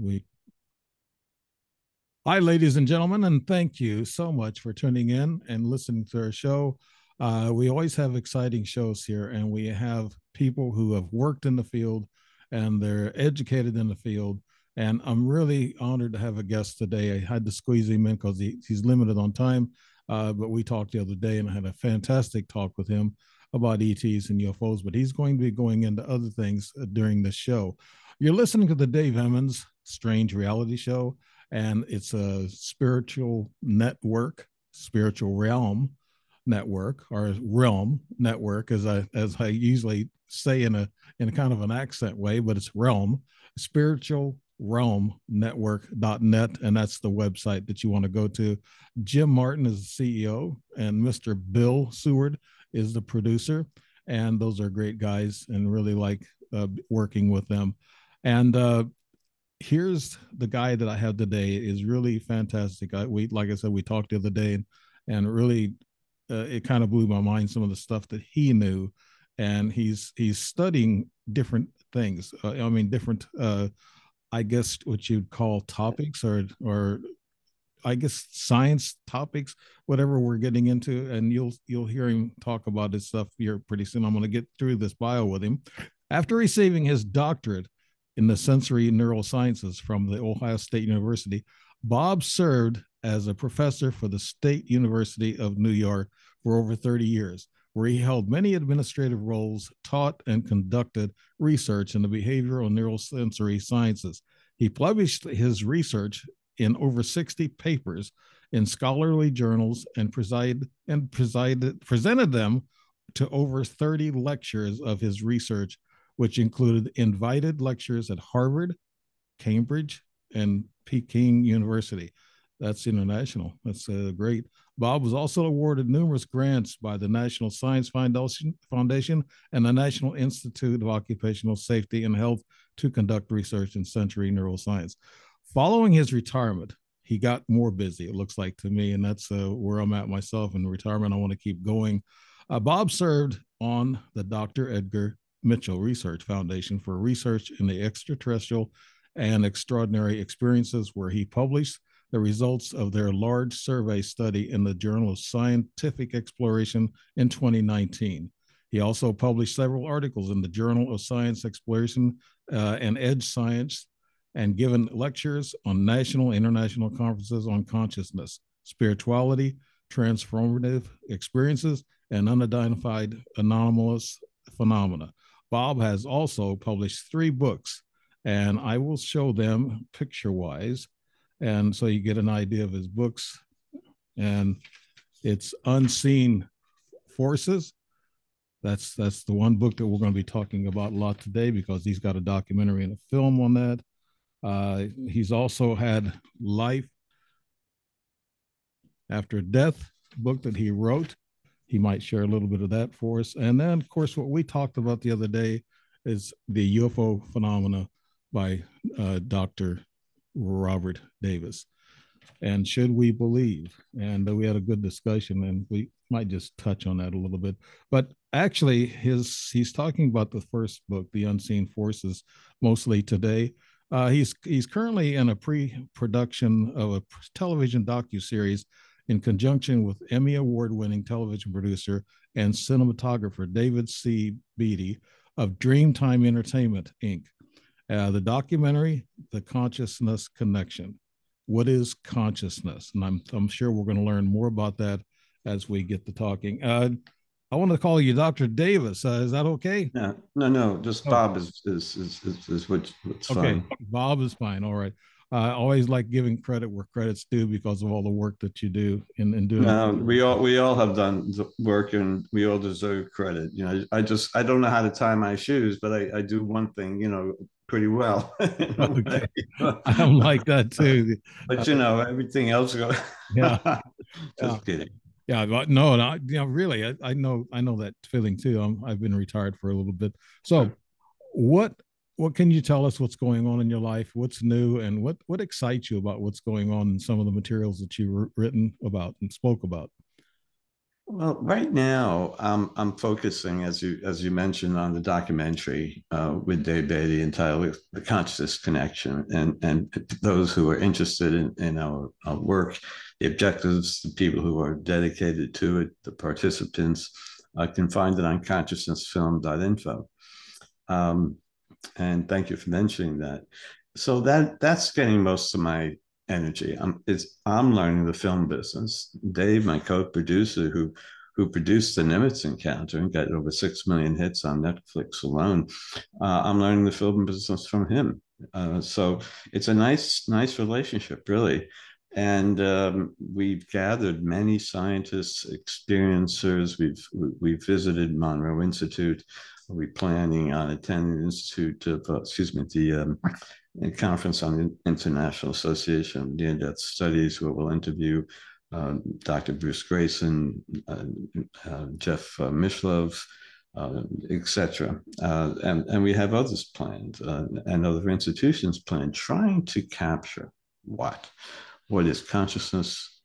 We Hi, ladies and gentlemen, and thank you so much for tuning in and listening to our show. We always have exciting shows here, and we have people who have worked in the field and they're educated in the field. And I'm really honored to have a guest today. I had to squeeze him in because he's limited on time, but we talked the other day, and I had a fantastic talk with him about ETs and UFOs. But he's going to be going into other things during the show. You're listening to the Dave Emmons Strange Reality Show, and it's a spiritual realm network, or realm network, as I usually say in a kind of an accent way, but it's realm, spiritual realm network.net, and that's the website that you want to go to. Jim Martin is the CEO, and Mr. Bill Seward is the producer, and those are great guys, and really like working with them. And here's the guy that I have today is really fantastic. Like I said, we talked the other day, and really, it kind of blew my mind some of the stuff that he knew, and he's studying different things. I mean, different, I guess what you'd call topics, or I guess science topics, whatever we're getting into, and you'll hear him talk about this stuff here pretty soon. I'm going to get through this bio with him. After receiving his doctorate in the sensory neurosciences from the Ohio State University, Bob served as a professor for the State University of New York for over 30 years, where he held many administrative roles, taught, and conducted research in the behavioral and neurosensory sciences. He published his research in over 60 papers in scholarly journals, and presented them to over 30 lectures of his research, which included invited lectures at Harvard, Cambridge, and Peking University. That's international. That's great. Bob was also awarded numerous grants by the National Science Foundation and the National Institute of Occupational Safety and Health to conduct research in sensory neuroscience. Following his retirement, he got more busy, it looks like to me, and that's where I'm at myself in retirement. I want to keep going. Bob served on the Dr. Edgar Mitchell Research Foundation for research in the extraterrestrial and extraordinary experiences, where he published the results of their large survey study in the Journal of Scientific Exploration in 2019. He also published several articles in the Journal of Science Exploration and Edge Science, and given lectures on national and international conferences on consciousness, spirituality, transformative experiences, and unidentified anomalous phenomena. Bob has also published 3 books, and I will show them picture-wise, and so you get an idea of his books. And it's Unseen Forces. That's the one book that we're going to be talking about a lot today, because he's got a documentary and a film on that. He's also had Life After Death book that he wrote. He might share a little bit of that for us. And then, of course, what we talked about the other day is the UFO Phenomena by Dr. Robert Davis. And should we believe? And we had a good discussion, and we might just touch on that a little bit. But actually, he's talking about the first book, The Unseen Forces, mostly today. He's currently in a pre-production of a television docuseries in conjunction with Emmy Award-winning television producer and cinematographer David C. Beatty of Dreamtime Entertainment, Inc. The documentary, The Consciousness Connection. What is consciousness? And I'm sure we're going to learn more about that as we get to talking. I want to call you Dr. Davis. Is that okay? No. Just Oh, Bob is what's okay. fine. Bob is fine. All right. I always like giving credit where credit's due, because of all the work that you do in doing. No, we all have done the work, and we all deserve credit. I don't know how to tie my shoes, but I do one thing, pretty well. Okay. I'm like that too. But everything else goes. Yeah. Yeah. Just kidding. Yeah, but no, really, I know that feeling too. I've been retired for a little bit. So, what what can you tell us? What's going on in your life? What's new, and what excites you about what's going on in some of the materials that you've written about and spoke about? Well, right now, I'm focusing, as you mentioned, on the documentary with Dave Beatty entitled "The Consciousness Connection," and those who are interested in our work, the objectives, the people who are dedicated to it, the participants, can find it on consciousnessfilm.info. Um, and thank you for mentioning that. So that's getting most of my energy. I'm learning the film business. Dave, my co-producer, who produced the Nimitz Encounter and got over 6 million hits on Netflix alone, I'm learning the film business from him. So it's a nice relationship, really. And we've gathered many scientists, experiencers. We've visited Monroe Institute. We're planning on attending the Institute of, the Conference on the International Association of Near-Death Studies, where we'll interview Dr. Bruce Grayson, Jeff Mishlove, etc. And we have others planned and other institutions planned, trying to capture what is consciousness,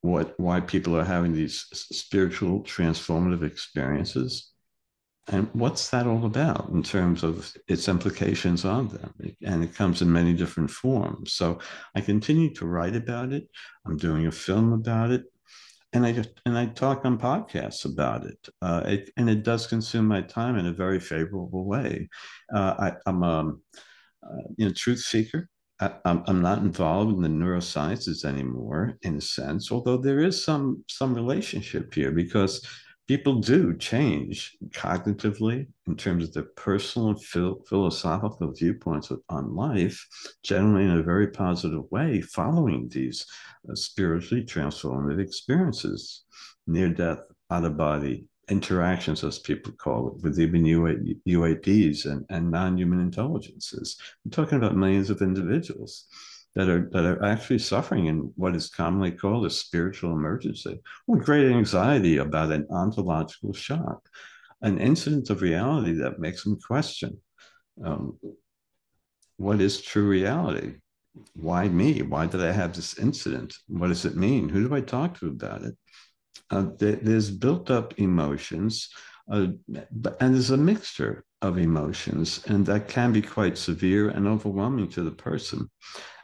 why people are having these spiritual transformative experiences, and what's that all about in terms of its implications on them? And it comes in many different forms. So I continue to write about it. I'm doing a film about it. And I talk on podcasts about it. And it does consume my time in a very favorable way. I'm a truth seeker. I'm not involved in the neurosciences anymore, in a sense, although there is some relationship here because people do change cognitively in terms of their personal and philosophical viewpoints on life, generally in a very positive way, following these spiritually transformative experiences, near death, out of body interactions, as people call it, with even UAPs and non-human intelligences. We're talking about millions of individuals that are actually suffering in what is commonly called a spiritual emergency, or great anxiety about an ontological shock, an incident of reality that makes them question um, what is true reality? Why me? Why did I have this incident? What does it mean? Who do I talk to about it? There's built up emotions, and there's a mixture of emotions, and that can be quite severe and overwhelming to the person.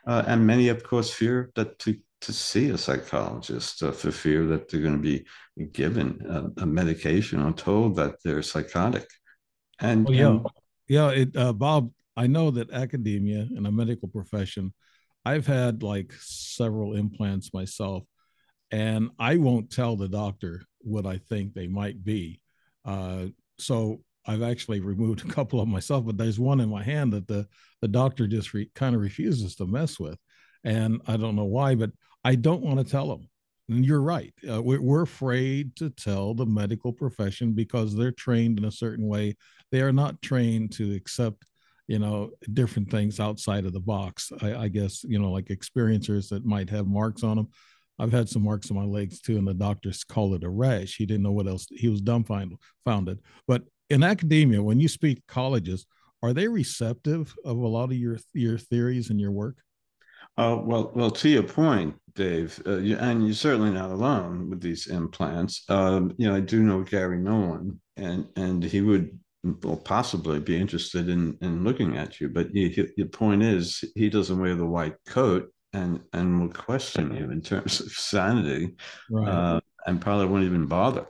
And many, of course, fear that to see a psychologist for fear that they're going to be given a medication or told that they're psychotic. And Well, yeah, and yeah. Bob, I know that academia and the medical profession, I've had like several implants myself, and I won't tell the doctor what I think they might be. So I've actually removed a couple of myself, but there's one in my hand that the doctor just kind of refuses to mess with, and I don't know why, but I don't want to tell him. And you're right. We're afraid to tell the medical profession because they're trained in a certain way. They are not trained to accept, different things outside of the box. I guess, like experiencers that might have marks on them. I've had some marks on my legs too, and the doctors call it a rash. He didn't know what else. He was dumbfounded. But in academia, when you speak to colleges, are they receptive of a lot of your theories and your work? well, to your point, Dave, and you're certainly not alone with these implants. I do know Gary Nolan, and he would well, possibly be interested in looking at you. But your point is, he doesn't wear the white coat and will question you in terms of sanity, Right. and probably won't even bother.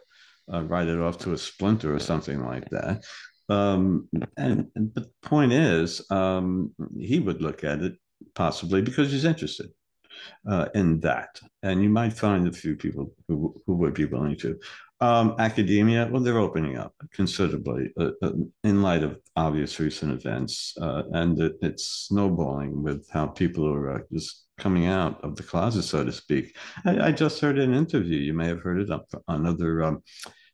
Write it off to a splinter or something like that. But the point is, he would look at it possibly because he's interested in that. And you might find a few people who would be willing to. Academia, well, they're opening up considerably in light of obvious recent events. And it's snowballing with how people are just coming out of the closet, so to speak. I just heard an interview. You may have heard it on other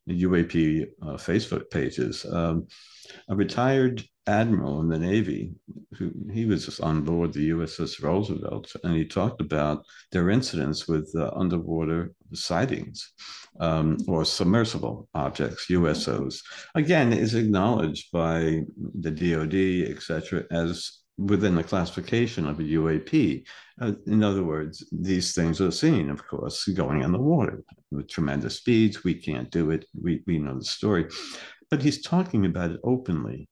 UAP Facebook pages. A retired admiral in the Navy, who he was just on board the USS Roosevelt, and he talked about their incidents with underwater sightings or submersible objects, USOs. Again, is acknowledged by the DoD, etc., as within the classification of a UAP. In other words, these things are seen, of course, going in the water with tremendous speeds. We can't do it. We know the story. But he's talking about it openly.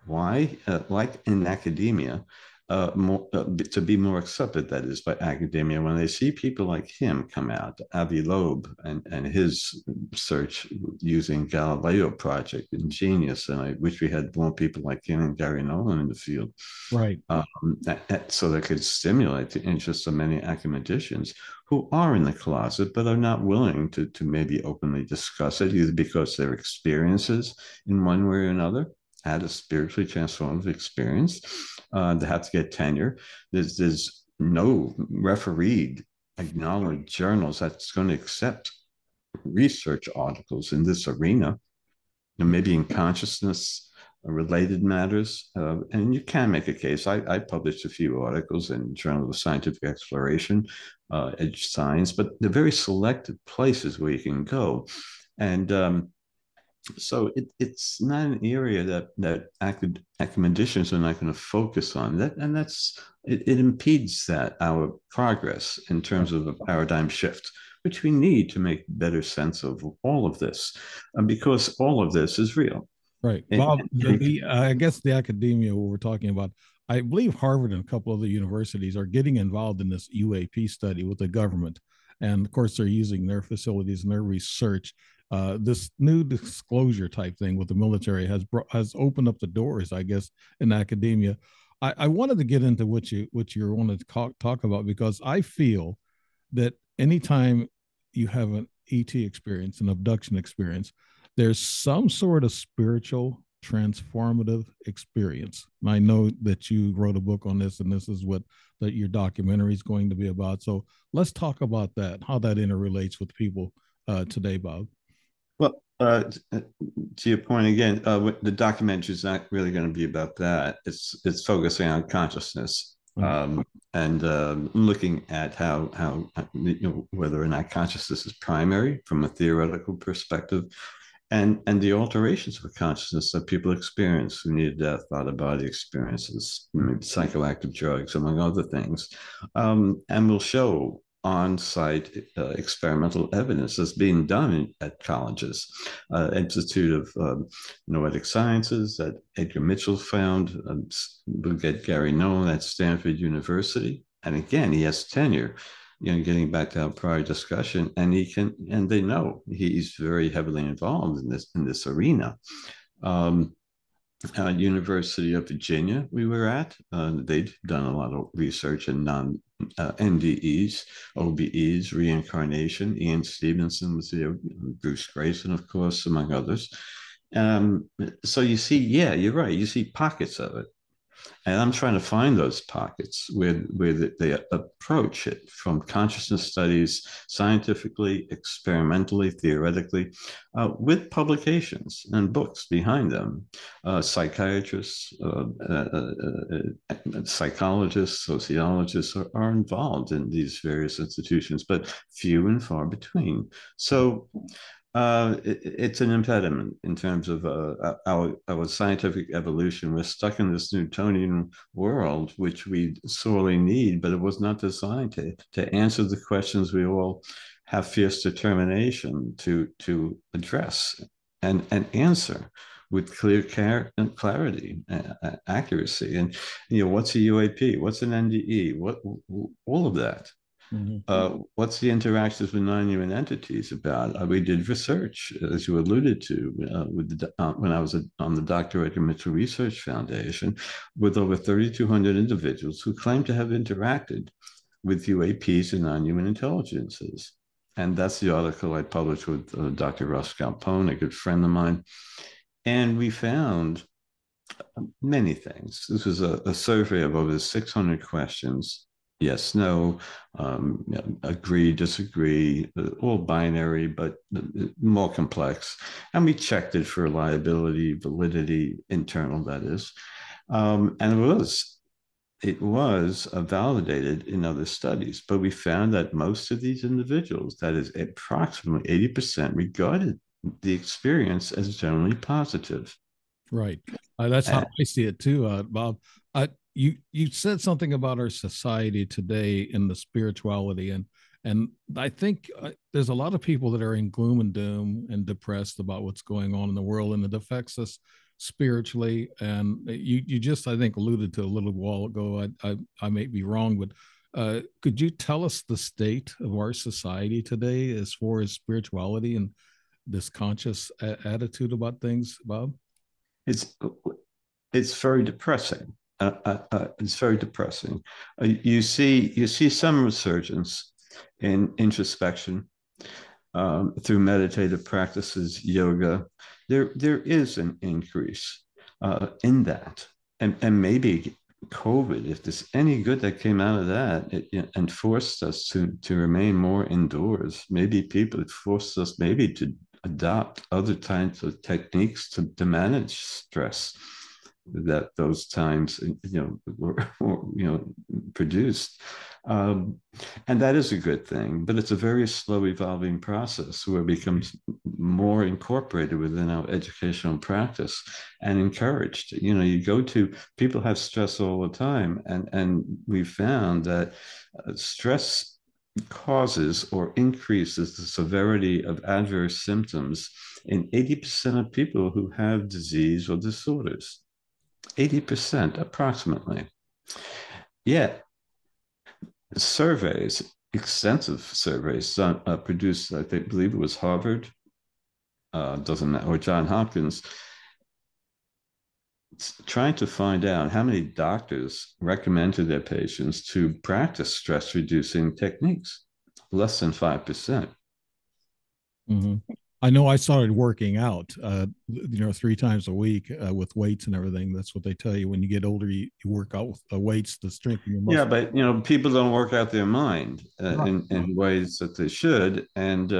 Why? Like in academia, to be more accepted, that is, by academia, when they see people like him come out, Avi Loeb and his search using Galileo Project, ingenious, and I wish we had more people like him and Gary Nolan in the field, Right. so that could stimulate the interest of many academicians who are in the closet but are not willing to maybe openly discuss it, either because their experiences in one way or another had a spiritually transformative experience. They have to get tenure. There's no refereed, acknowledged journals that's going to accept research articles in this arena, and maybe in consciousness related matters. And you can make a case. I published a few articles in Journal of Scientific Exploration, Edge Science, but they're very selected places where you can go. And so it's not an area that academicians are not going to focus on. That, and it impedes that our progress in terms of a paradigm shift, which we need to make better sense of all of this, because all of this is real. Right. And, Bob, and I guess the academia we're talking about, I believe Harvard and a couple other universities are getting involved in this UAP study with the government. And of course, they're using their facilities and their research. This new disclosure type thing with the military has opened up the doors, I guess, in academia. I wanted to get into what you wanted to talk about, because I feel that anytime you have an ET experience, an abduction experience, there's some sort of spiritual transformative experience. And I know that you wrote a book on this, and this is what your documentary is going to be about. So let's talk about that, how that interrelates with people today, Bob. well, to your point again, the documentary is not really going to be about that. It's focusing on consciousness, Right. and looking at how whether or not consciousness is primary from a theoretical perspective, and the alterations of consciousness that people experience who need death, out of body experiences, maybe psychoactive drugs, among other things, and we'll show on-site experimental evidence that's being done at colleges. Institute of Noetic Sciences that Edgar Mitchell found. We'll get Gary Nolan at Stanford University, and again, he has tenure. Getting back to our prior discussion, and they know he's very heavily involved in this arena. University of Virginia, we were at. They'd done a lot of research in NDEs, OBEs, reincarnation. Ian Stevenson was there, Bruce Grayson, of course, among others. So you see, yeah, you're right. You see pockets of it. And I'm trying to find those pockets where they approach it from consciousness studies, scientifically, experimentally, theoretically, with publications and books behind them. Psychiatrists, psychologists, sociologists are involved in these various institutions, but few and far between. So it's an impediment in terms of our scientific evolution. We're stuck in this Newtonian world, which we sorely need, but it was not designed to answer the questions we all have fierce determination to address and answer with clear clarity, accuracy. And what's a UAP? What's an NDE? What all of that. Mhm. What's the interactions with non-human entities about? We did research, as you alluded to, when I was on the doctorate Edgar Mitchell Research Foundation, with over 3,200 individuals who claim to have interacted with UAPs and non-human intelligences. And that's the article I published with Dr. Russ Galpone, a good friend of mine. And we found many things. This was a survey of over 600 questions. Yes, no, agree, disagree, all binary, but more complex. And we checked it for reliability, validity, internal, that is. And it was validated in other studies, but we found that most of these individuals, that is approximately 80%, regarded the experience as generally positive. Right. That's how I see it too, Bob. you said something about our society today in the spirituality, and I think there's a lot of people that are in gloom and doom and depressed about what's going on in the world, and it affects us spiritually. And you just, I think, alluded to a little while ago. I may be wrong, but could you tell us the state of our society today as far as spirituality and this conscious attitude about things, Bob? It's it's very depressing. It's very depressing. You see some resurgence in introspection through meditative practices, yoga. There is an increase in that, and maybe COVID, if there's any good that came out of that, and forced us to remain more indoors. Maybe people, it forced us maybe to adopt other kinds of techniques to manage stress that those times were produced. um, and that is a good thing, but it's a very slow evolving process where it becomes more incorporated within our educational practice and encouraged. You go to people have stress all the time, and we found that stress causes or increases the severity of adverse symptoms in 80% of people who have disease or disorders. 80% approximately. Yet surveys, extensive surveys produced, I think, believe it was Harvard, doesn't matter, or John Hopkins, trying to find out how many doctors recommend to their patients to practice stress reducing techniques. Less than 5%. Mm-hmm. I know I started working out, 3 times a week with weights and everything. That's what they tell you when you get older. You work out with weights to strengthen your Yeah, muscle. but people don't work out their mind Right. in ways that they should, and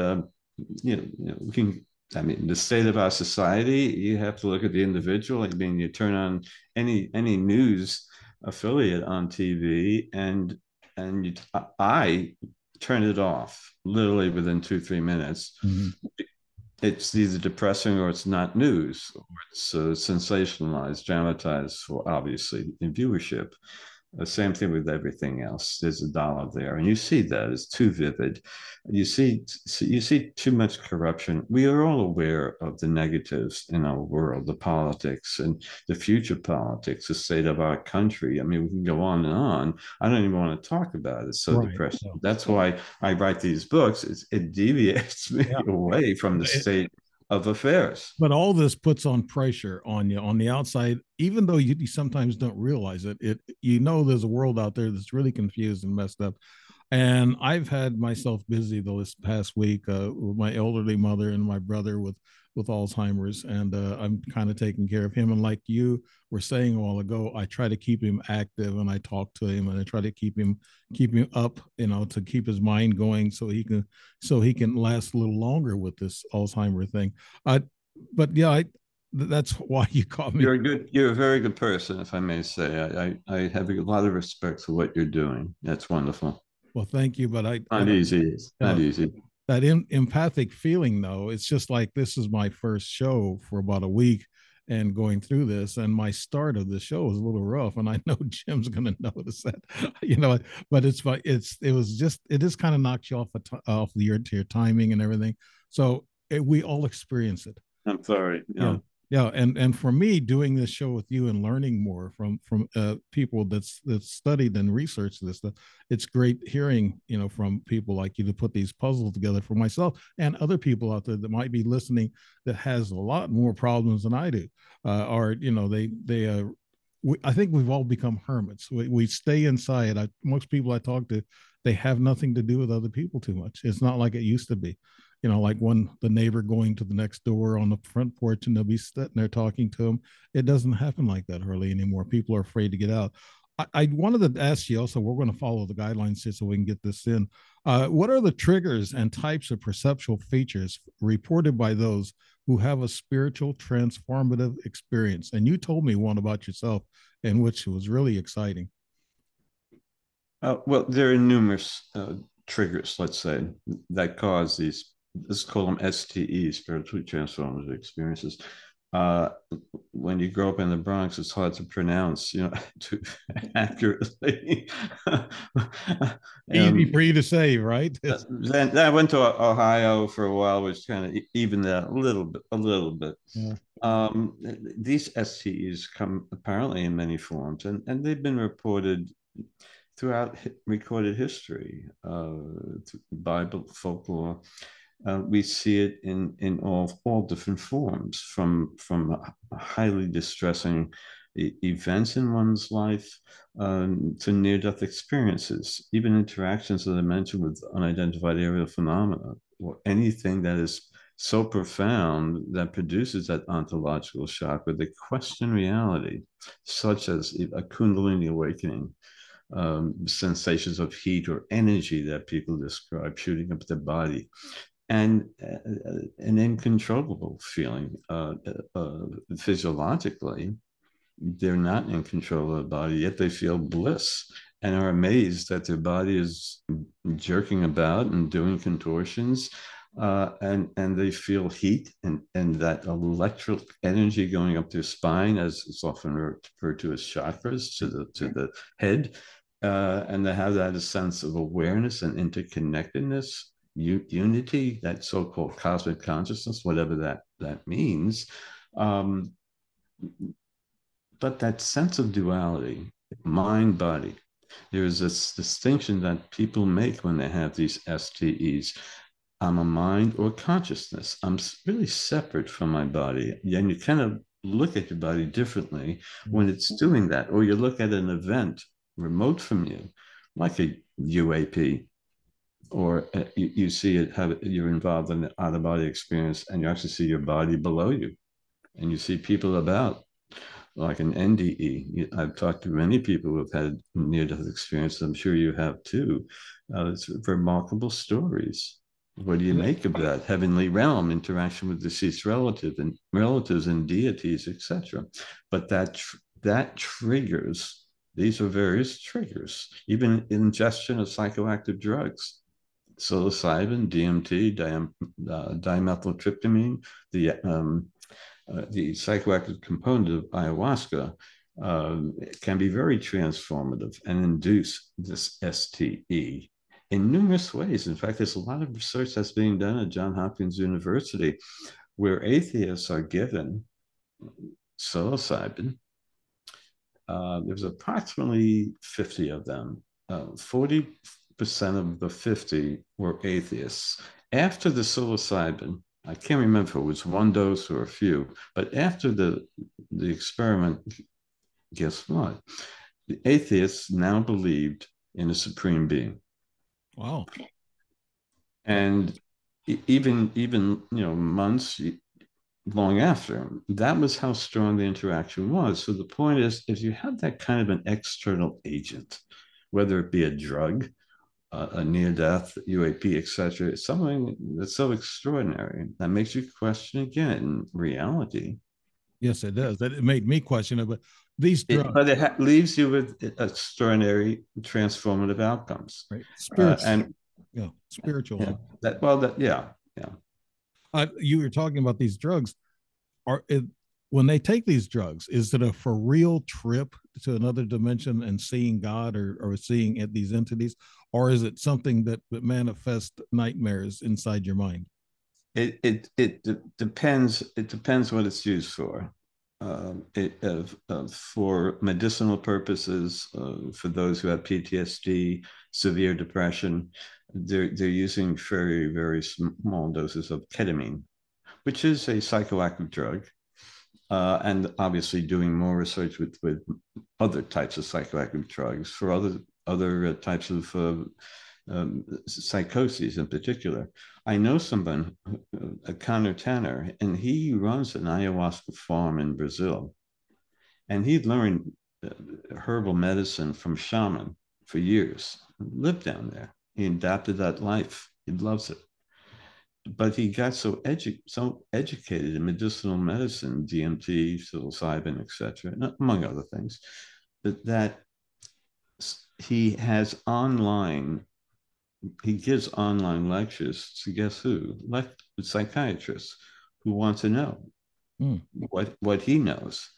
we can. I mean, the state of our society. You have to look at the individual. I mean, you turn on any news affiliate on TV, and I turn it off literally within 2-3 minutes. Mm-hmm. It's either depressing or it's not news, or it's sensationalized, dramatized for obviously in viewership. The same thing with everything else. There's a dollar there, and you see that it's too vivid. You see too much corruption. We are all aware of the negatives in our world, the politics and the future politics, the state of our country. I mean, we can go on and on. I don't even want to talk about it. It's so Right. depressing. So, That's why I write these books. It deviates me yeah. away from the It, state of affairs. but all this puts on pressure on you on the outside, even though you sometimes don't realize it. There's a world out there that's really confused and messed up. And I've had myself busy this past week with my elderly mother and my brother with Alzheimer's, and I'm kind of taking care of him. And like you were saying a while ago, I try to keep him active, and I talk to him, and I try to keep him up, to keep his mind going, so he can last a little longer with this Alzheimer thing. Uh, but yeah, that's why you called me. You're a very good person, if I may say. I have a lot of respect for what you're doing. That's wonderful. Well, thank you, but Not easy. It's not uh, easy. that empathic feeling, though, it's just like this is my first show for about a week and going through this, and my start of the show was a little rough, and I know Jim's going to notice that. you know but it just kind of knocks you off your timing and everything. So we all experience it. I'm sorry. Yeah, yeah, and for me, doing this show with you and learning more from people that's studied and researched this stuff, it's great hearing, from people like you to put these puzzles together for myself and other people out there that might be listening that has a lot more problems than I do, or I think we've all become hermits. We stay inside. Most people I talk to, they have nothing to do with other people too much. It's not like it used to be. Like when the neighbor going to the next door on the front porch and they'll be sitting there talking to them. It doesn't happen like that hardly anymore. People are afraid to get out. I wanted to ask you also, we're going to follow the guidelines here so we can get this in. What are the triggers and types of perceptual features reported by those who have a spiritual transformative experience? And you told me one about yourself, and which was really exciting. Well, there are numerous triggers, let's say, that cause these. Let's call them STEs, spiritually transformative experiences. uh, when you grow up in the Bronx, it's hard to pronounce, to accurately. Easy um, for you to say, right? then I went to Ohio for a while, which kind of evened that a little bit, a little bit. Yeah. Um, these STEs come apparently in many forms, and they've been reported throughout recorded history, Bible, folklore. We see it in all different forms, from highly distressing events in one's life, to near-death experiences, even interactions that I mentioned with unidentified aerial phenomena, or anything that is so profound that produces that ontological shock, where they question reality, such as a Kundalini awakening, sensations of heat or energy that people describe shooting up their body, and an uncontrollable feeling, physiologically. They're not in control of the body, yet they feel bliss and are amazed that their body is jerking about and doing contortions. And they feel heat and that electric energy going up their spine, as it's often referred to as chakras, to the head. And they have that a sense of awareness and interconnectedness, unity, that so-called cosmic consciousness, whatever that means. Um, but that sense of duality, mind body, there is this distinction that people make when they have these STEs. I'm a mind or consciousness. I'm really separate from my body. And you kind of look at your body differently when it's doing that. Or you look at an event remote from you, like a UAP, or you see it, you're involved in an out of body experience, and you actually see your body below you, and you see people about, like an NDE. I've talked to many people who have had near-death experiences. I'm sure you have too. It's remarkable stories. What do you make of that heavenly realm interaction with deceased relatives and deities, etc.? But that triggers. These are various triggers. Even ingestion of psychoactive drugs, psilocybin, DMT, dimethyltryptamine, the psychoactive component of ayahuasca, can be very transformative and induce this STE in numerous ways. In fact, there's a lot of research that's being done at Johns Hopkins University where atheists are given psilocybin. There's approximately 50 of them. 40% of the 50 were atheists. After the psilocybin, I can't remember if it was one dose or a few, but after the experiment, guess what? The atheists now believed in a supreme being. Wow. And even months long after, that was how strong the interaction was. So the point is, if you have that kind of an external agent, whether it be a drug, a near death, UAP, etc., it's something that's so extraordinary that makes you question again reality. Yes, it does. That it made me question it, but these drugs, But it leaves you with extraordinary transformative outcomes. right? Spiritual, And yeah, spiritual. yeah, that well, that yeah, yeah. You were talking about these drugs. Are it, when they take these drugs, is it a for real trip to another dimension and seeing God, or seeing at these entities, or is it something that manifests nightmares inside your mind? Depends. It depends what it's used for. For medicinal purposes, for those who have PTSD, severe depression, they're using very small doses of ketamine, which is a psychoactive drug, and obviously doing more research with other types of psychoactive drugs for other types of psychoses in particular. I know someone, a Connor Tanner, and he runs an ayahuasca farm in Brazil, and he learned herbal medicine from shaman for years. Lived down there. He adapted that life. He loves it. But he got so educated in medicinal medicine, DMT, psilocybin, etc., among other things, that he has online he gives online lectures to guess who? Psychiatrists who want to know. Mm. what he knows,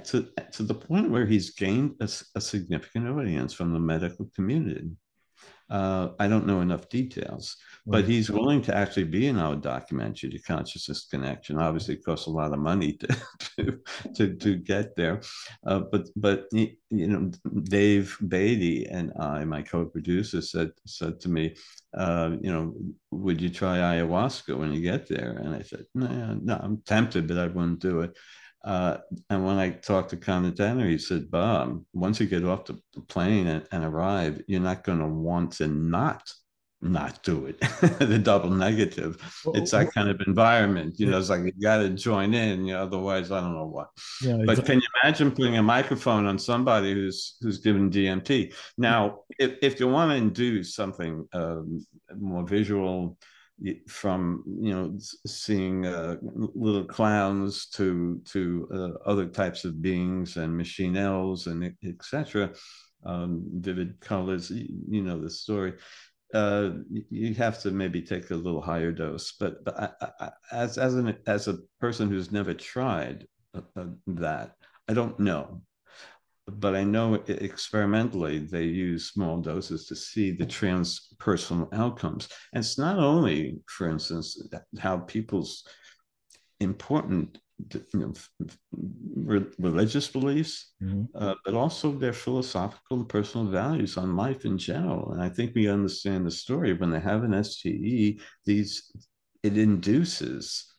to the point where he's gained a significant audience from the medical community. I don't know enough details, but Right. he's willing to actually be in our documentary, The Consciousness Connection. Obviously, it costs a lot of money to get there, but Dave Beatty and I, my co-producer, said to me, would you try ayahuasca when you get there? And I said, no, I'm tempted, but I wouldn't do it. Uh, and when I talked to Commandant, he said, Bob, once you get off the plane and arrive, you're not going to want to not do it. The double negative. It's that kind of environment, it's like you got to join in, otherwise I don't know what. Yeah, But exactly. can you imagine putting a microphone on somebody who's given DMT? Now, if you want to induce something more visual, from seeing little clowns to other types of beings and machine elves and etc., vivid colors, the story. You have to maybe take a little higher dose, but as a person who's never tried that, I don't know, but I know experimentally they use small doses to see the transpersonal outcomes. And it's not only, for instance, how people's important, religious beliefs, Mhm. but also their philosophical and personal values on life in general. And I think we understand the story when they have an STE, it induces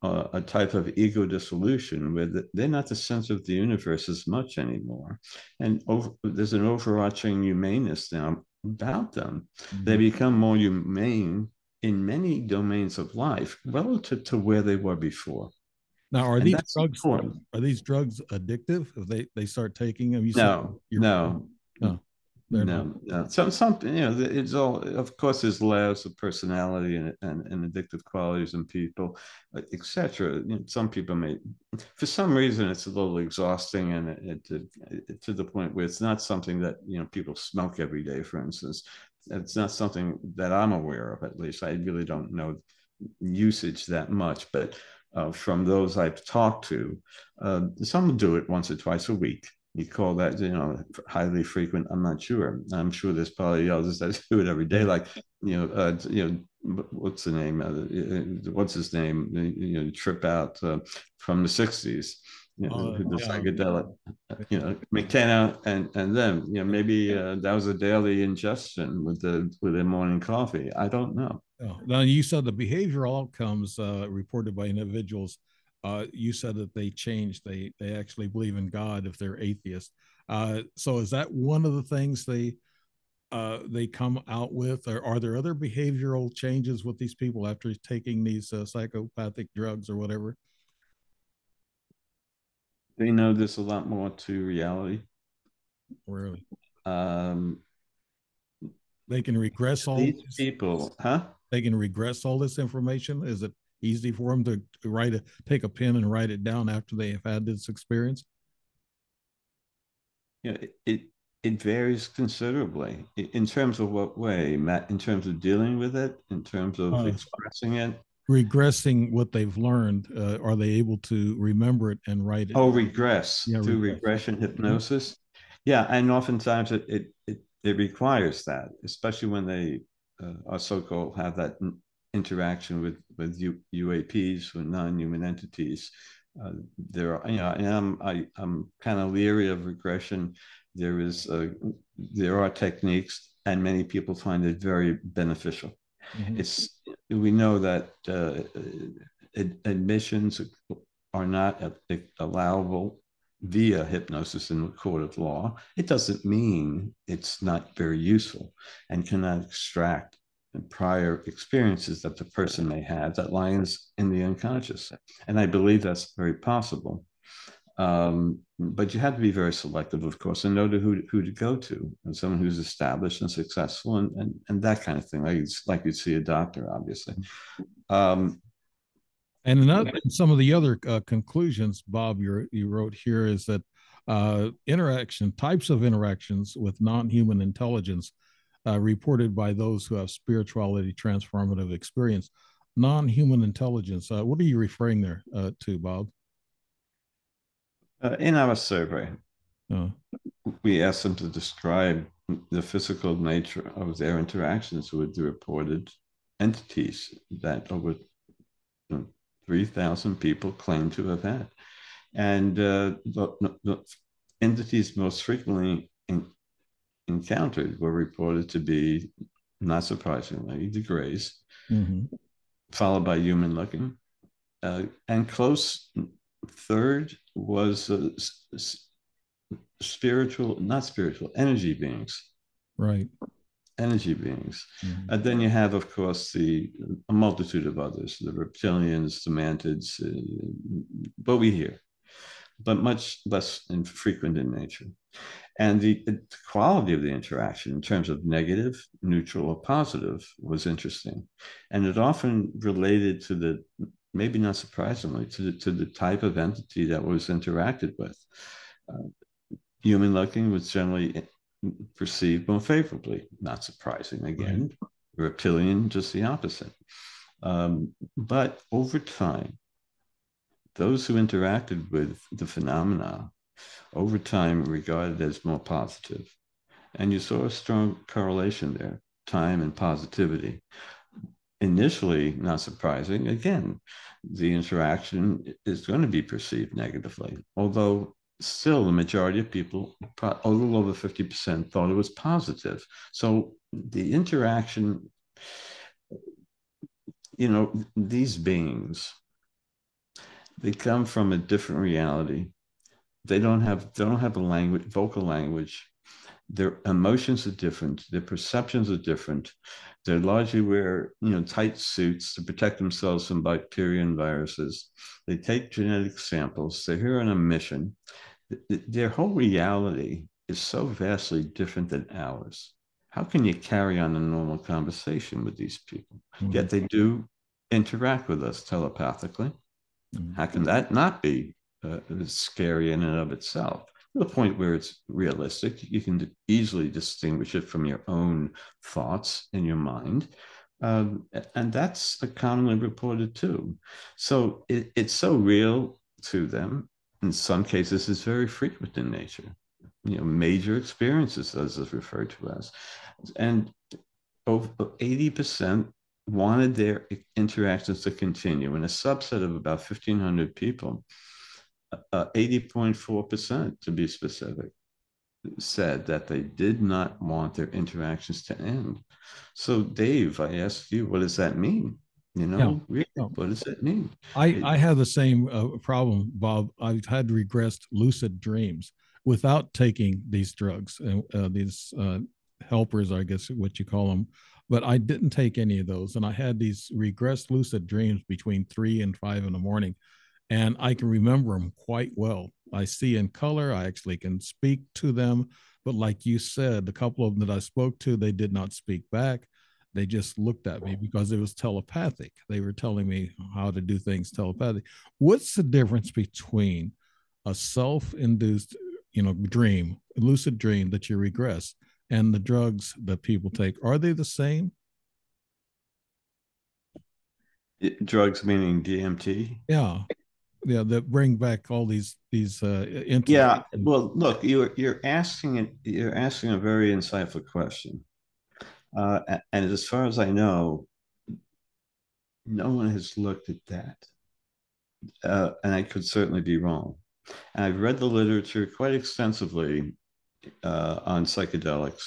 a type of ego dissolution where they're not the center of the universe as much anymore. And there's an overarching humaneness now about them. They Mhm. become more humane in many domains of life relative to where they were before. Now, are And these that's drugs important. are these drugs addictive? If they start taking them, you said No, you're no, no, they're not. no. Something, it's all, of course, there's layers of personality and addictive qualities in people, etc. Some people may, for some reason, it's a little exhausting, and it to the point where it's not something that people smoke every day, for instance. It's not something that I'm aware of, at least. I really don't know usage that much, but from those I've talked to, some do it once or twice a week. You call that, highly frequent? I'm not sure. I'm sure there's probably others that do it every day. Yeah. Like, what's the name? What's his name? Trip out from the '60s. The Yeah. psychedelic, McKenna and them. Maybe that was a daily ingestion with their morning coffee. I don't know. Yeah. Now you said the behavioral outcomes reported by individuals. You said that they change. They actually believe in God if they're atheist. So is that one of the things they come out with, or are there other behavioral changes with these people after taking these psychopathic drugs or whatever? They know there's a lot more to reality. Really, Um, they can regress all these this. people, huh? They can regress all this information. Is it easy for them to take a pen and write it down after they have had this experience? It varies considerably in terms of what way, Matt. In terms of dealing with it, in terms of Uh, expressing it. Regressing what they've learned, are they able to remember it and write it? Oh, regress Yeah, through regress. regression Mhm. hypnosis. Yeah, and oftentimes it requires that, especially when they are so-called have that interaction with UAPs, with non-human entities. There are, and I'm kind of leery of regression. There is there are techniques, and many people find it very beneficial. Mhm. It's We know that admissions are not allowable via hypnosis in the court of law. It doesn't mean it's not very useful and cannot extract prior experiences that the person may have that lies in the unconscious. And I believe that's very possible. But you have to be very selective, of course, and know who to go to, and someone who's established and successful, and that kind of thing. Like you'd see a doctor, obviously. Um, And another, some of the other conclusions, Bob, you wrote here is that types of interactions with non-human intelligence reported by those who have spirituality transformative experience. Non-human intelligence. What are you referring there to, Bob? In our survey, Uh, we asked them to describe the physical nature of their interactions with the reported entities that over 3,000 people claim to have had. And the entities most frequently encountered were reported to be, not surprisingly, the grays, mm-hmm. followed by human looking. And close third was spiritual, not spiritual, energy beings. Right. Energy beings. Mm-hmm. And then you have, of course, a multitude of others, the reptilians, the mantids, what we hear, but much less infrequent in nature. And the quality of the interaction in terms of negative, neutral, or positive was interesting. And it often related to maybe not surprisingly, to the type of entity that was interacted with. Uh, Human looking was generally perceived more favorably, not surprising Right. again. Reptilian, just the opposite. But over time, those who interacted with the phenomena over time regarded as more positive. And you saw a strong correlation there, time and positivity. Initially, not surprising, again, the interaction is going to be perceived negatively, although still the majority of people, a little over 50%, thought it was positive. So the interaction, these beings, they come from a different reality. They don't have a language, vocal language. Their emotions are different. Their perceptions are different. They largely wear, tight suits to protect themselves from bacteria and viruses. They take genetic samples. They're here on a mission. Their whole reality is so vastly different than ours. How can you carry on a normal conversation with these people? Mm-hmm. Yet they do interact with us telepathically. Mm-hmm. How can that not be scary in and of itself? To the point where it's realistic, you can easily distinguish it from your own thoughts in your mind. And that's commonly reported too. So it's so real to them. In some cases, it's very frequent in nature. Major experiences, as is referred to as. And over 80% wanted their interactions to continue. In a subset of about 1,500 people, 80.4%, to be specific, said that they did not want their interactions to end. So, Dave, I asked you, what does that mean? Yeah. Really, Yeah. what does that mean? I have the same problem, Bob. I've had regressed lucid dreams without taking these drugs, these helpers, I guess what you call them. But I didn't take any of those, and I had these regressed lucid dreams between 3 and 5 in the morning, and I can remember them quite well. I see in color. I actually can speak to them. But like you said, the couple of them that I spoke to, they did not speak back. They just looked at me because it was telepathic. They were telling me how to do things telepathic. What's the difference between a self-induced, dream, lucid dream that you regress, and the drugs that people take? Are they the same? Drugs meaning DMT? Yeah, yeah, that bring back all these entities. Yeah. Well, look, you're asking a very insightful question. And as far as I know, no one has looked at that. And I could certainly be wrong. And I've read the literature quite extensively on psychedelics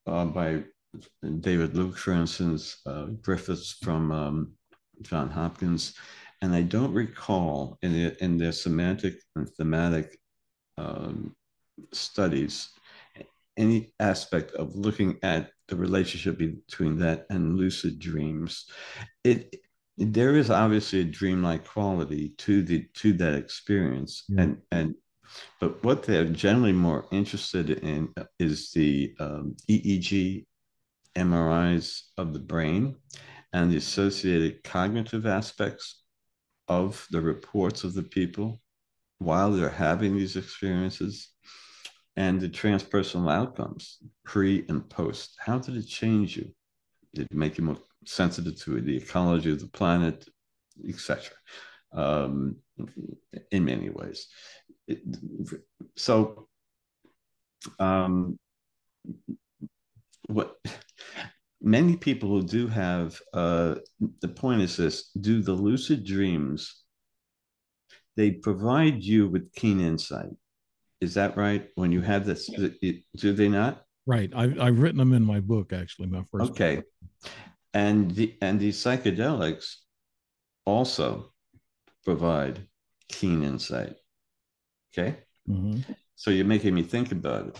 by David Luke, for instance, Griffiths from John Hopkins. And I don't recall in their semantic and thematic um, studies any aspect of looking at the relationship between that and lucid dreams. It There is obviously a dreamlike quality to that experience, Yeah. and but what they're generally more interested in is the EEG MRIs of the brain and the associated cognitive aspects of the reports of the people while they're having these experiences and the transpersonal outcomes pre and post. How did it change you? Did it make you more sensitive to the ecology of the planet, etc.? Um, in many ways. so um, what many people who do have the point is this: do the lucid dreams, they provide you with keen insight. Is that right? When you have this, do they not? Right. I've written them in my book, actually, my first book. Okay. And the psychedelics also provide keen insight. Okay. Mm-hmm. So you're making me think about it.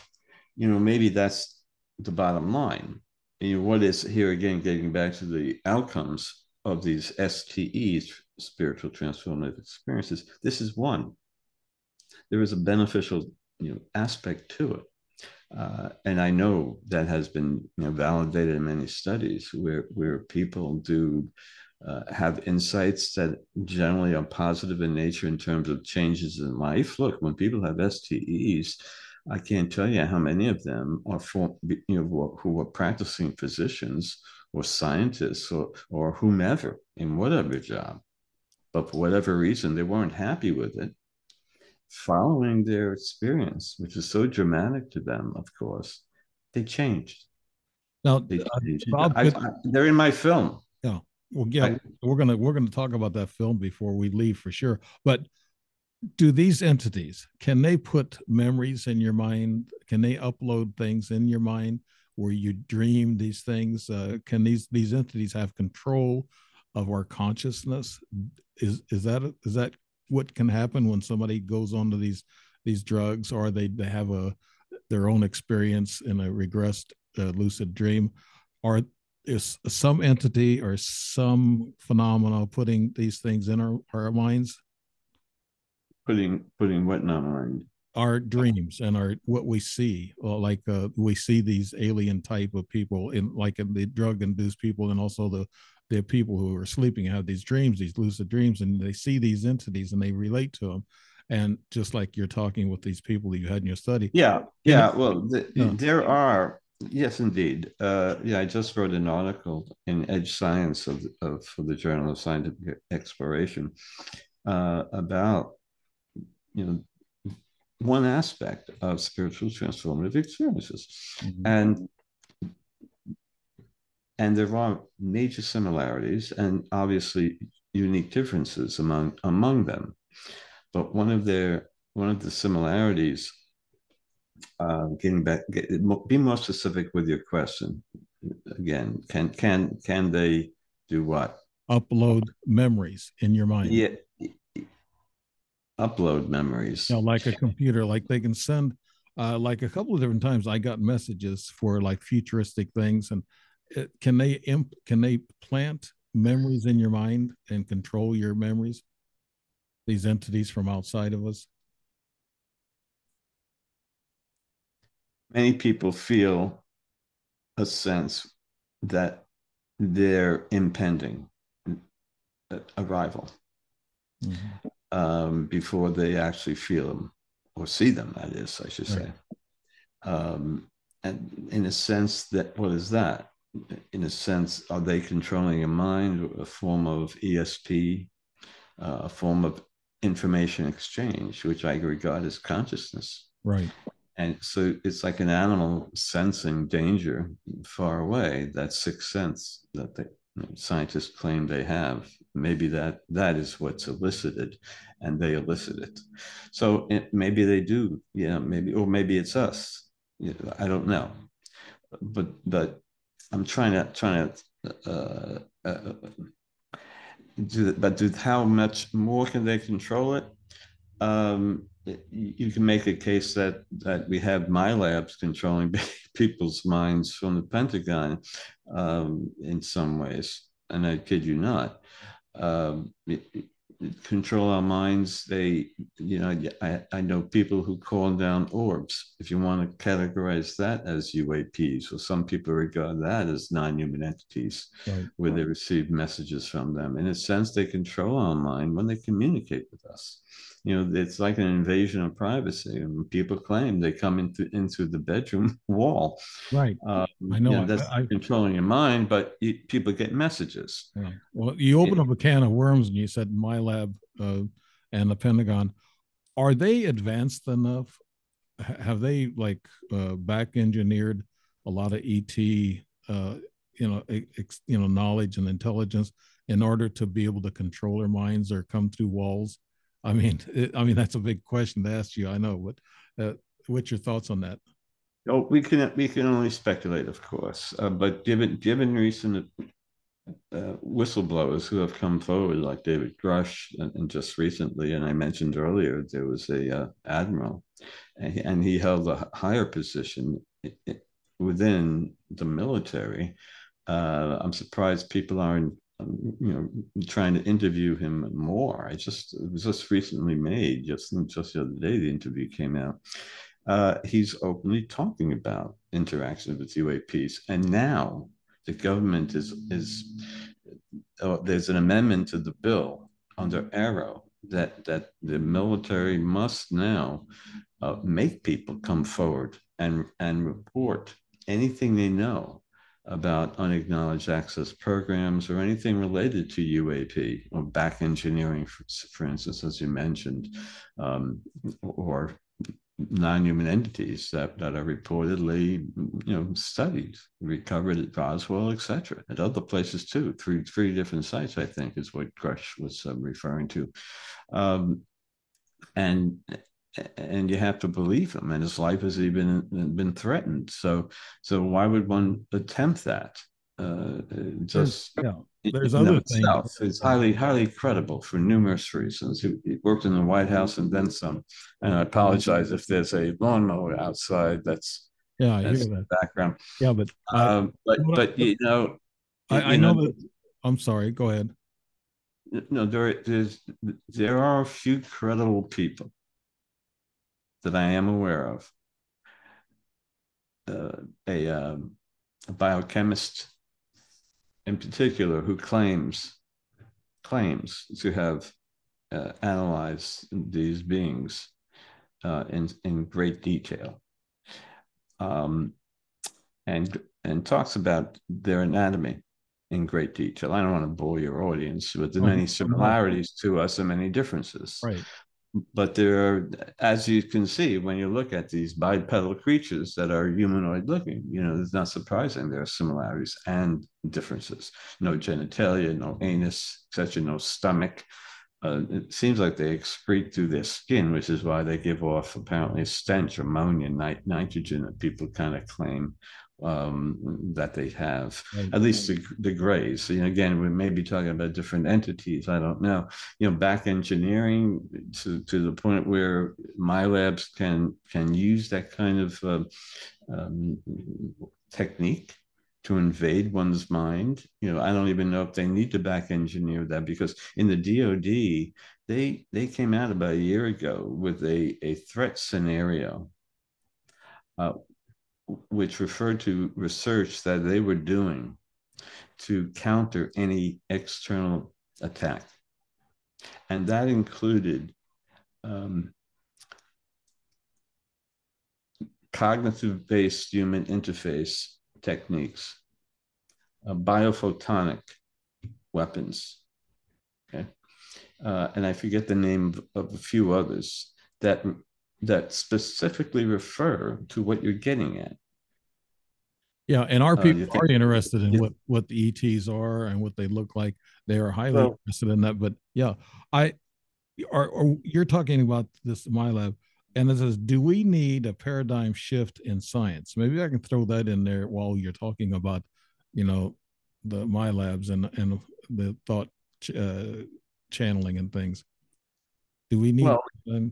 Maybe that's the bottom line. What is here again, getting back to the outcomes of these STEs, spiritual transformative experiences. This is one. There is a beneficial, aspect to it. And I know that has been validated in many studies where people do have insights that generally are positive in nature in terms of changes in life. Look, when people have STEs, I can't tell you how many of them are who are practicing physicians or scientists or whomever in whatever job, but for whatever reason they weren't happy with it following their experience, which is so dramatic to them, of course, they changed. Now, They changed. Bob, could They're in my film. yeah, well, yeah, I, we're gonna talk about that film before we leave for sure. But do these entities, can they put memories in your mind? Can they upload things in your mind where you dream these things? Can these entities have control of our consciousness? Is that what can happen when somebody goes on to these drugs, or they have their own experience in a regressed lucid dream? Or is some entity or some phenomena putting these things in our minds? putting what in my mind? Our dreams and our what we see, like we see these alien type of people in the drug induced people, and also the people who are sleeping have these dreams, these lucid dreams, and they see these entities and they relate to them. And just like you're talking with these people that you had in your study, Yeah, you know, yeah. Well, yeah. there are, yes, indeed. Yeah, I just wrote an article in Edge Science for the Journal of Scientific Exploration about you know one aspect of spiritual transformative experiences, Mm-hmm. and there are major similarities and obviously unique differences among them. But one of the similarities, getting back, be more specific with your question. Again, can they do what? Upload memories in your mind. Yeah, upload memories. Like a computer, like they can send, like a couple of different times I got messages for like futuristic things. And can they plant memories in your mind and control your memories, these entities from outside of us? Many people feel a sense that they're impending arrival, Mm-hmm. before they actually feel them or see them. That is, I should Right. say. And in a sense, that what is that? In a sense, are they controlling a mind, a form of ESP, a form of information exchange, which I regard as consciousness? Right. And so it's like an animal sensing danger far away, that sixth sense that scientists claim they have. Maybe that is what's elicited, and they elicit it. So maybe they do, maybe, or maybe it's us. I don't know, but I'm trying to do how much more can they control it? You can make a case that we have my labs controlling people's minds from the Pentagon, in some ways, and I kid you not. Control our minds. I know people who call down orbs. If you want to categorize that as UAPs, or some people regard that as non-human entities, Right. where they receive messages from them. In a sense, they control our mind when they communicate with us. It's like an invasion of privacy, and people claim they come into the bedroom wall. Right. I know. That's controlling your mind, but people get messages. Yeah. Well, you open up a can of worms and you said my lab and the Pentagon. are they advanced enough? Have they like back engineered a lot of ET, knowledge and intelligence in order to be able to control their minds or come through walls? I mean that's a big question to ask you. I know, but what's your thoughts on that? Oh, we can only speculate, of course, but given recent whistleblowers who have come forward, like David Grush, and just recently, and I mentioned earlier, there was a admiral, and he held a higher position within the military. I'm surprised people aren't, trying to interview him more. It was just recently made, just the other day, the interview came out. He's openly talking about interactions with UAPs, and now the government is there's an amendment to the bill under Arrow that the military must now make people come forward and report anything they know about unacknowledged access programs or anything related to UAP or back engineering, for instance, as you mentioned, or non-human entities that are reportedly, studied, recovered at Roswell, etc., at other places too. Three different sites, I think, is what Grush was referring to, um, and and you have to believe him. And his life has even been threatened. So why would one attempt that? There's Just yeah, there's in of other things. itself, it's highly credible for numerous reasons. He worked in the White House and then some. And I apologize if there's a lawnmower outside. Yeah, I hear That's that. background. Yeah, but I But I know that. I'm sorry. Go ahead. no, there are a few credible people that I am aware of. Uh, a biochemist in particular who claims to have analyzed these beings in great detail, um, and talks about their anatomy in great detail. I don't want to bore your audience with the Oh, many no, similarities to us and many differences. right. But there are, as you can see, when you look at these bipedal creatures that are humanoid looking, it's not surprising there are similarities and differences. No genitalia, no anus, etc., no stomach. It seems like they excrete through their skin, which is why they give off apparently a stench, ammonia, nitrogen, that people kind of claim that they have, Right. at least the grays. Again, we may be talking about different entities. I don't know. Back engineering to the point where my labs can use that kind of um, technique to invade one's mind. I don't even know if they need to back engineer that, because in the DoD, they came out about a year ago with a threat scenario, uh, which referred to research that they were doing to counter any external attack. And that included um, cognitive based human interface techniques, biophotonic weapons. Okay. And I forget the name of a few others that specifically refer to what you're getting at. Yeah, and our people You think, are interested in you, what the ETs are and what they look like. They are highly well, interested in that. But yeah, I are you're talking about this my lab, and it says, do we need a paradigm shift in science? Maybe I can throw that in there while you're talking about, you know, the my labs and the thought uh, channeling and things. Do we need? well,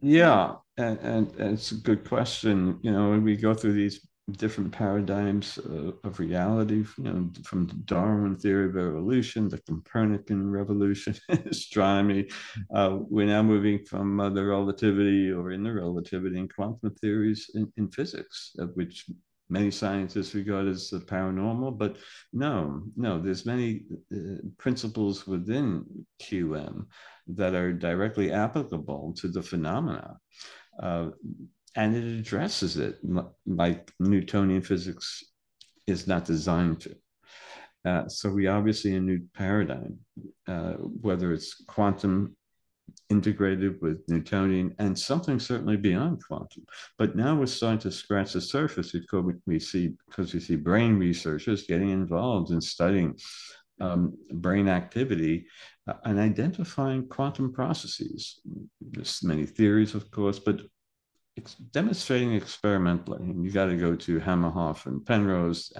yeah, and it's a good question. When we go through these different paradigms of reality, from the Darwin theory of evolution, the Copernican revolution, astronomy, we're now moving from the relativity or inner relativity and quantum theories in physics, of which many scientists regard as paranormal. But no, there's many principles within QM that are directly applicable to the phenomena. Uh, and it addresses it like Newtonian physics is not designed to. So we obviously a new paradigm, whether it's quantum integrated with Newtonian and something certainly beyond quantum. But now we're starting to scratch the surface because we see brain researchers getting involved in studying brain activity and identifying quantum processes. There's many theories, of course, but it's demonstrating experimentally. And you got to go to Hammerhoff and Penrose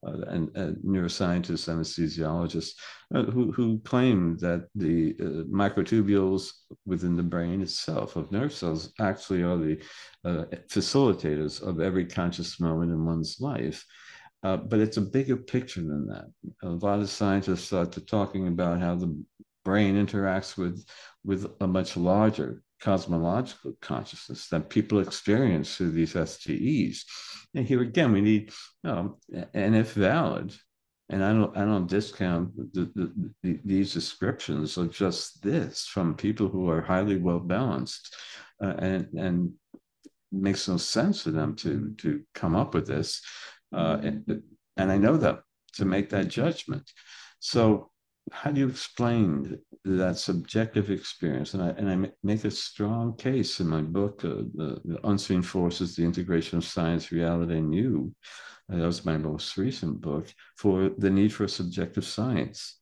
and neuroscientists, anesthesiologists, who claim that the microtubules within the brain itself of nerve cells actually are the facilitators of every conscious moment in one's life. But it's a bigger picture than that. A lot of scientists start to talking about how the brain interacts with a much larger cosmological consciousness that people experience through these STEs. And here again, we need, and if valid, and I don't discount these descriptions of just this from people who are highly well balanced, and makes no sense for them to come up with this, and I know them to make that judgment. So how do you explain that subjective experience? And I make a strong case in my book, the Unseen Forces, the Integration of Science, Reality, and You. That was my most recent book, for the need for subjective science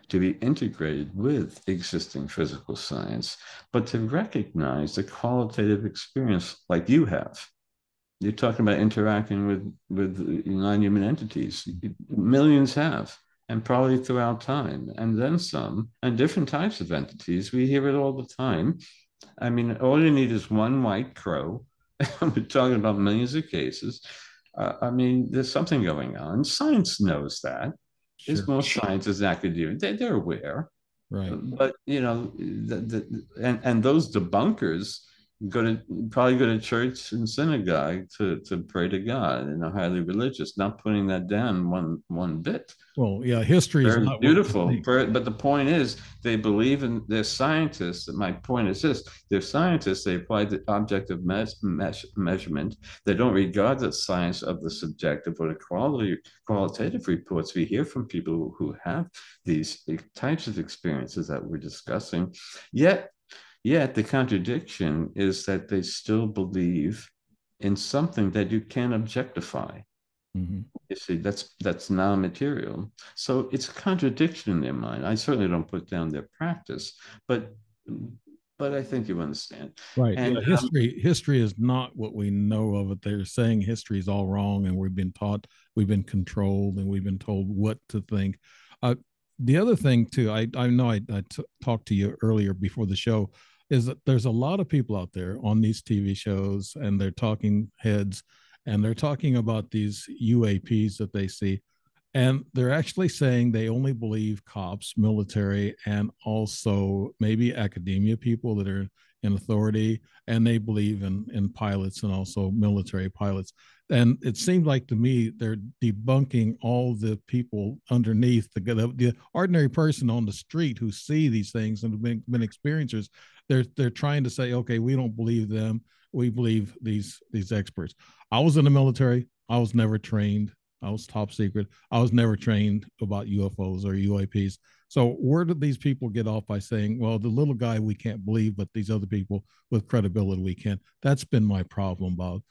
to be integrated with existing physical science, but to recognize the qualitative experience like you have. You're talking about interacting with non-human entities. Millions have, and probably throughout time, and then some, and different types of entities. We hear it all the time. I mean, all you need is one white crow. We're talking about millions of cases. I mean, there's something going on. Science knows that. There's Sure. more science as academia. They're aware. Right. But and those debunkers probably go to church and synagogue to pray to God, and are highly religious, not putting that down one bit. Well, yeah, history is Very not what we beautiful. think. But the point is, they believe in, they're scientists. My point is this: they're scientists. They apply the objective measurement. They don't regard the science of the subjective or the qualitative reports we hear from people who have these types of experiences that we're discussing. Yet the contradiction is that they still believe in something that you can't objectify. Mm-hmm. You see, that's non-material. So it's a contradiction in their mind. I certainly don't put down their practice, but I think you understand. Right. And Yeah. History is not what we know of it. They're saying history is all wrong, and we've been taught, we've been controlled, and we've been told what to think. Uh, the other thing too, I know talked to you earlier before the show, is that there's a lot of people out there on these TV shows, and they're talking heads, and they're talking about these UAPs that they see, and they're actually saying they only believe cops, military, and also maybe academia people that are in authority, and they believe in pilots and also military pilots. And it seems like to me they're debunking all the people underneath, the ordinary person on the street who see these things and have been experiencers. They're trying to say, okay, we don't believe them, we believe these experts. I was in the military. I was never trained. I was top secret. I was never trained about UFOs or UAPs. So where did these people get off by saying, well, the little guy we can't believe, but these other people with credibility we can? That's been my problem, Bob,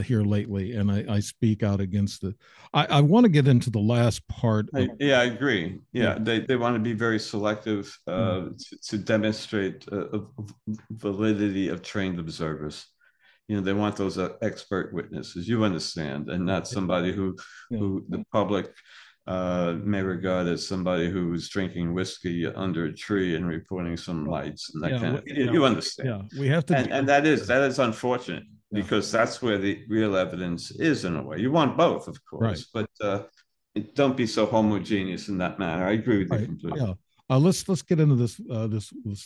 here lately, and I speak out against it. I want to get into the last part. Yeah, I agree. Yeah, Yeah, they want to be very selective yeah, to demonstrate validity of trained observers. They want those expert witnesses, you understand, and not somebody yeah, who the public may regard as somebody who's drinking whiskey under a tree and reporting some lights and that yeah, kind of thing. yeah, You understand. yeah. We have to And that is unfortunate, yeah, because that's where the real evidence is, in a way. You want both, of right. course, but don't be so homogeneous in that manner. I agree with you Right. completely. Yeah. Let's get into this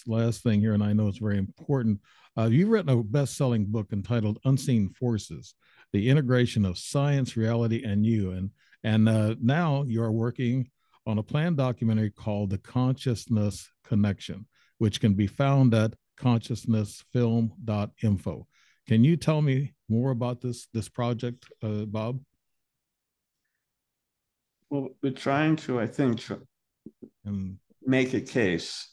last thing here, and I know it's very important. You've written a best-selling book entitled "Unseen Forces: The Integration of Science, Reality, and You," and now you are working on a planned documentary called "The Consciousness Connection," which can be found at consciousnessfilm.info. Can you tell me more about this project, Bob? Well, we're trying to, I think, And make a case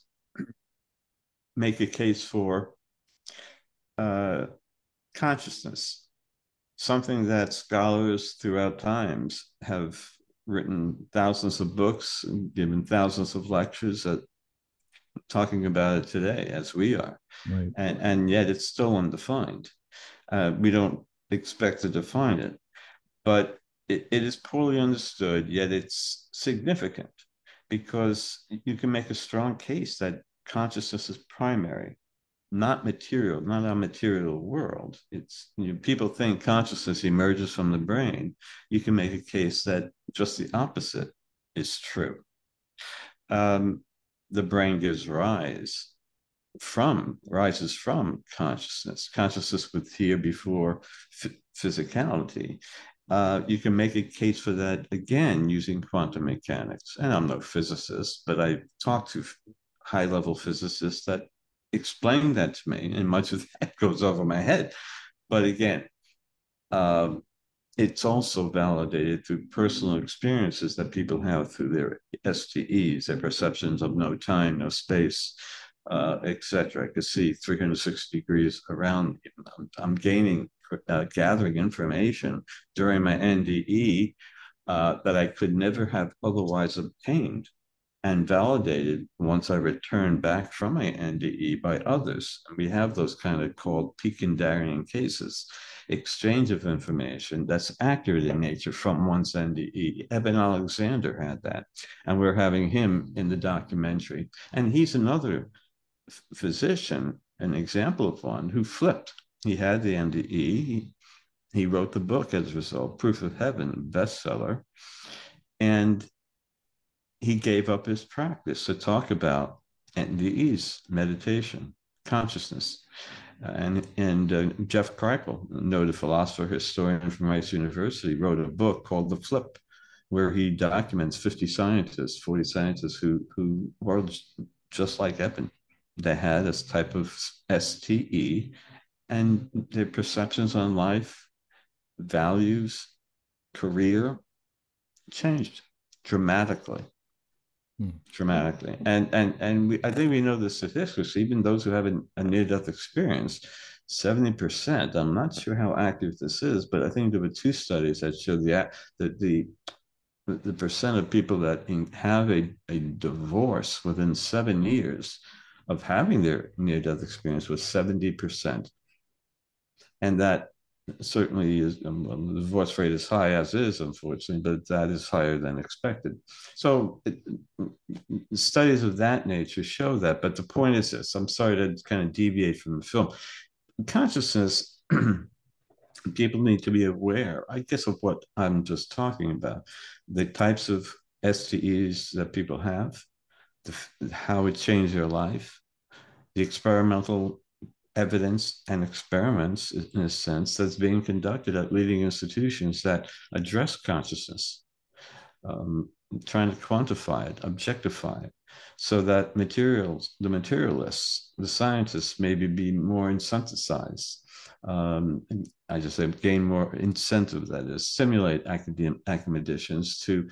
make a case for uh, consciousness, something that scholars throughout times have written thousands of books and given thousands of lectures at talking about it today, as we are, Right. and yet it's still undefined. We don't expect to define it, but it is poorly understood, yet it's significant because you can make a strong case that consciousness is primary, not material, not our material world. It's, you know, people think consciousness emerges from the brain. You can make a case that just the opposite is true. Um, the brain gives rises from consciousness. Consciousness was here before physicality. You can make a case for that again using quantum mechanics. And I'm no physicist, but I talked to high-level physicists that explain that to me, and much of that goes over my head. But again, um, it's also validated through personal experiences that people have through their STEs, their perceptions of no time, no space, etc. I could see 360 degrees around me. I'm gathering information during my NDE that I could never have otherwise obtained and validated once I returned back from my NDE by others. And we have those kind of called Pekingarian cases, exchange of information that's accurate in nature from one's NDE. Eben Alexander had that, and we're having him in the documentary. And he's another physician, an example of one who flipped. He had the NDE. He wrote the book as a result, Proof of Heaven, bestseller. And he gave up his practice to talk about NDEs, meditation, consciousness. And Jeff Kripal, a noted philosopher, historian from Rice University, wrote a book called The Flip, where he documents 40 scientists who were just like Eben. They had this type of STE, and their perceptions on life, values, career changed dramatically. Dramatically. And I think we know the statistics, even those who have a near-death experience, 70%, I'm not sure how accurate this is, but I think there were two studies that showed the percent of people that have a divorce within 7 years of having their near-death experience was 70%. And that certainly is, the divorce rate is high as is, unfortunately, but that is higher than expected. So studies of that nature show that. But the point is this, I'm sorry to kind of deviate from the film. Consciousness, people need to be aware, I guess, of what I'm just talking about, the types of STEs that people have, how it changed their life, the experimental evidence and experiments, in a sense, that's being conducted at leading institutions that address consciousness, trying to quantify it, objectify it, so that the materialists, the scientists, maybe be more incentivized. I just say gain more incentive, that is, stimulate academicians to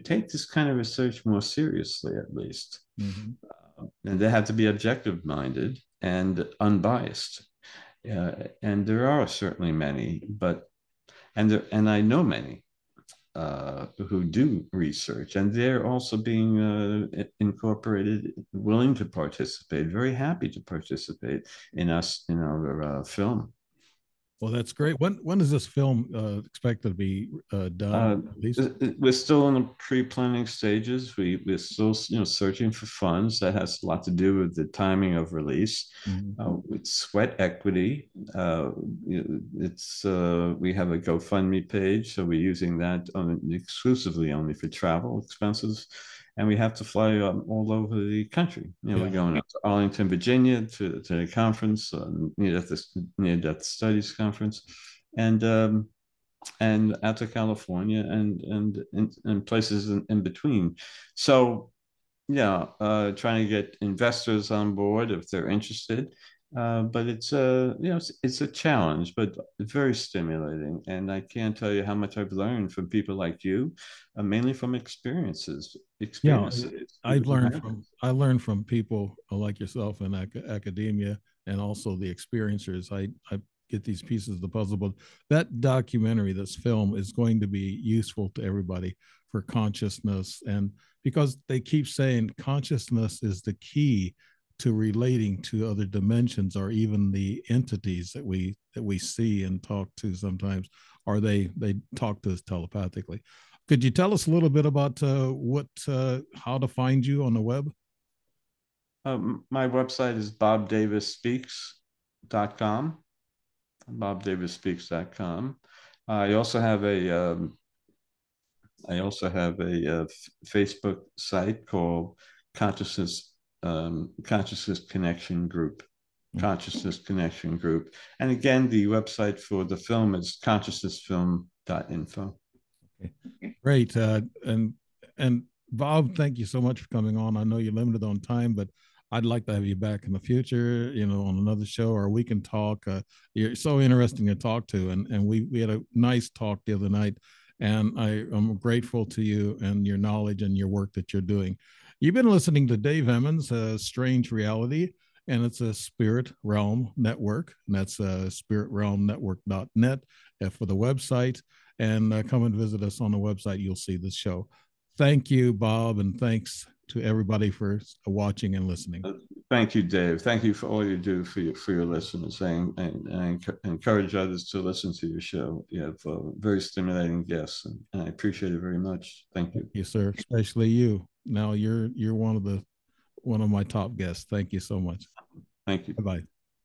take this kind of research more seriously, at least. Mm-hmm. And they have to be objective minded and unbiased. And there are certainly many, and I know many who do research, and they're also being incorporated, willing to participate, very happy to participate in our film. Well, that's great. When is this film expected to be done? We're still in the pre-planning stages. We're still searching for funds. That has a lot to do with the timing of release. With sweat equity, we have a GoFundMe page, so we're using that exclusively only for travel expenses. And we have to fly all over the country. We're going up to Arlington, Virginia, to the conference, near-death studies conference, and out to California and places in between. So, trying to get investors on board if they're interested, But it's a challenge, but it's very stimulating. And I can't tell you how much I've learned from people like you, mainly from Yeah, experiences, people who have it. I learned from people like yourself in academia, and also the experiencers. I get these pieces of the puzzle, but that documentary, this film, is going to be useful to everybody for consciousness, and because they keep saying consciousness is the key to relating to other dimensions, or even the entities that we see and talk to sometimes, or they talk to us telepathically. Could you tell us a little bit about how to find you on the web? My website is bobdavisspeaks.com, bobdavisspeaks.com. I also have a Facebook site called Consciousness Consciousness Connection Group. Consciousness Connection Group. And again, the website for the film is consciousnessfilm.info. Okay. Great. And Bob, thank you so much for coming on. I know you're limited on time, but I'd like to have you back in the future, on another show, or we can talk. You're so interesting to talk to, and we had a nice talk the other night, and I am grateful to you and your knowledge and your work that you're doing. You've been listening to Dave Emmons, Strange Reality, and it's a Spirit Realm Network, and that's spiritrealmnetwork.net for the website, and come and visit us on the website. You'll see this show. Thank you, Bob, and thanks to everybody for watching and listening. Thank you, Dave. Thank you for all you do for your listeners, and I encourage others to listen to your show. You have very stimulating guests, and I appreciate it very much. Thank you. Thank you, sir. Especially you. Now you're one of my top guests. Thank you so much. Thank you. Bye bye.